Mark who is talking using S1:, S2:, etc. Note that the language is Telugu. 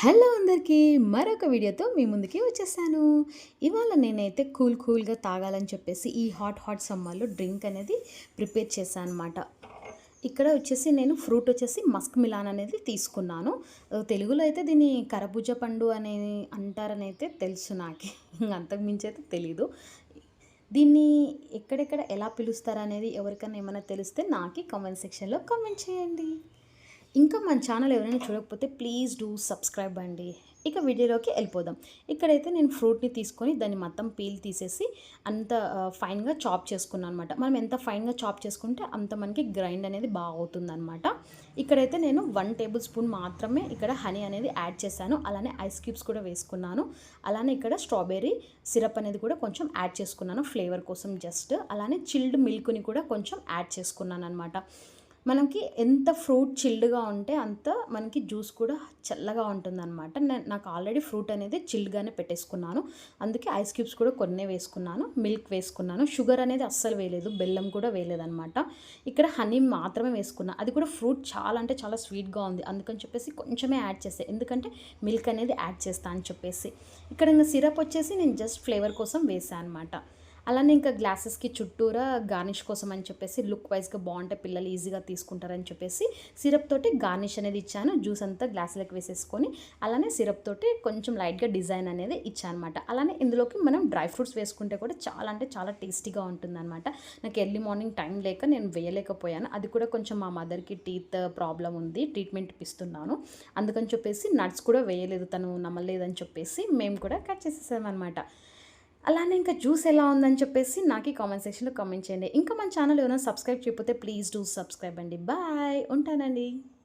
S1: హలో అందరికీ మరొక వీడియోతో మీ ముందుకి వచ్చేసాను. ఇవాళ నేనైతే కూల్గా తాగాలని చెప్పేసి ఈ హాట్ సమ్మర్లో డ్రింక్ అనేది ప్రిపేర్ చేశాను అనమాట. ఇక్కడ వచ్చేసి నేను ఫ్రూట్ వచ్చేసి మస్క్ మిలాన్ అనేది తీసుకున్నాను. తెలుగులో అయితే దీన్ని కరబూజ పండు అని అంటారని అయితే తెలుసు నాకే. అంతకు మించి అయితే తెలీదు. దీన్ని ఎక్కడెక్కడ ఎలా పిలుస్తారనేది ఎవరికైనా ఏమైనా తెలిస్తే నాకి కామెంట్ సెక్షన్లో కామెంట్ చేయండి. ఇంకా మన ఛానల్ ఎవరైనా చూడకపోతే ప్లీజ్ డూ సబ్స్క్రైబ్ అండి. ఇక వీడియోలోకి వెళ్ళిపోదాం. ఇక్కడైతే నేను ఫ్రూట్ని తీసుకొని దాన్ని మొత్తం పీల్ తీసేసి అంత ఫైన్గా చాప్ చేసుకున్నాను అనమాట. మనం ఎంత ఫైన్గా చాప్ చేసుకుంటే అంత మనకి గ్రైండ్ అనేది బాగా అవుతుందన్నమాట. ఇక్కడైతే నేను 1 టేబుల్ స్పూన్ మాత్రమే ఇక్కడ హనీ అనేది యాడ్ చేశాను. అలానే ఐస్ క్యూబ్స్ కూడా వేసుకున్నాను. అలానే ఇక్కడ స్ట్రాబెర్రీ సిరప్ అనేది కూడా కొంచెం యాడ్ చేసుకున్నాను ఫ్లేవర్ కోసం జస్ట్. అలానే చిల్డ్ మిల్క్ని కూడా కొంచెం యాడ్ చేసుకున్నాను అనమాట. మనకి ఎంత ఫ్రూట్ చిల్డ్‌గా ఉంటే అంత మనకి జ్యూస్ కూడా చల్లగా ఉంటుందనమాట. నాకు ఆల్రెడీ ఫ్రూట్ అనేది చిల్డ్‌గానే పెట్టేసుకున్నాను. అందుకే ఐస్ క్యూబ్స్ కూడా కొన్నే వేసుకున్నాను. మిల్క్ వేసుకున్నాను. షుగర్ అనేది అస్సలు వేయలేదు. బెల్లం కూడా వేయలేదనమాట. ఇక్కడ హనీ మాత్రమే వేసుకున్నా. అది కూడా ఫ్రూట్ చాలా అంటే చాలా స్వీట్‌గా ఉంది. అందుకని చెప్పేసి కొంచెమే యాడ్ చేశా. ఎందుకంటే మిల్క్ అనేది యాడ్ చేస్తా అని చెప్పేసి. ఇక్కడ ఇంక సిరప్ వచ్చేసి నేను జస్ట్ ఫ్లేవర్ కోసం వేసా అనమాట. అలానే ఇంకా గ్లాసెస్కి చుట్టూరా గార్నిష్ కోసం అని చెప్పేసి లుక్ వైజ్గా బాగుంటే పిల్లలు ఈజీగా తీసుకుంటారని చెప్పేసి సిరప్ తోటి గార్నిష్ అనేది ఇచ్చాను. జ్యూస్ అంతా గ్లాసులకు వేసేసుకొని అలానే సిరప్ తోటి కొంచెం లైట్గా డిజైన్ అనేది ఇచ్చాను అనమాట. అలానే ఇందులోకి మనం డ్రై ఫ్రూట్స్ వేసుకుంటే కూడా చాలా అంటే చాలా టేస్టీగా ఉంటుందన్నమాట. నాకు ఎర్లీ మార్నింగ్ టైం లేక నేను వేయలేకపోయాను. అది కూడా కొంచెం మా మదర్కి టీత్ ప్రాబ్లం ఉంది, ట్రీట్మెంట్ ఇప్పిస్తున్నాను. అందుకని చెప్పేసి నట్స్ కూడా వేయలేదు, తను నమ్మలేదని చెప్పేసి మేము కూడా కట్ చేసేసామన్నమాట. అలానే ఇంకా జ్యూస్ ఎలా ఉందని చెప్పేసి నాకు కామెంట్ సెక్షన్లో కామెంట్ చేయండి. ఇంకా మన ఛానల్ ఎవరైనా సబ్స్క్రైబ్ చేయకపోతే ప్లీజ్ డూ సబ్స్క్రైబ్ అండి. బాయ్, ఉంటానండి.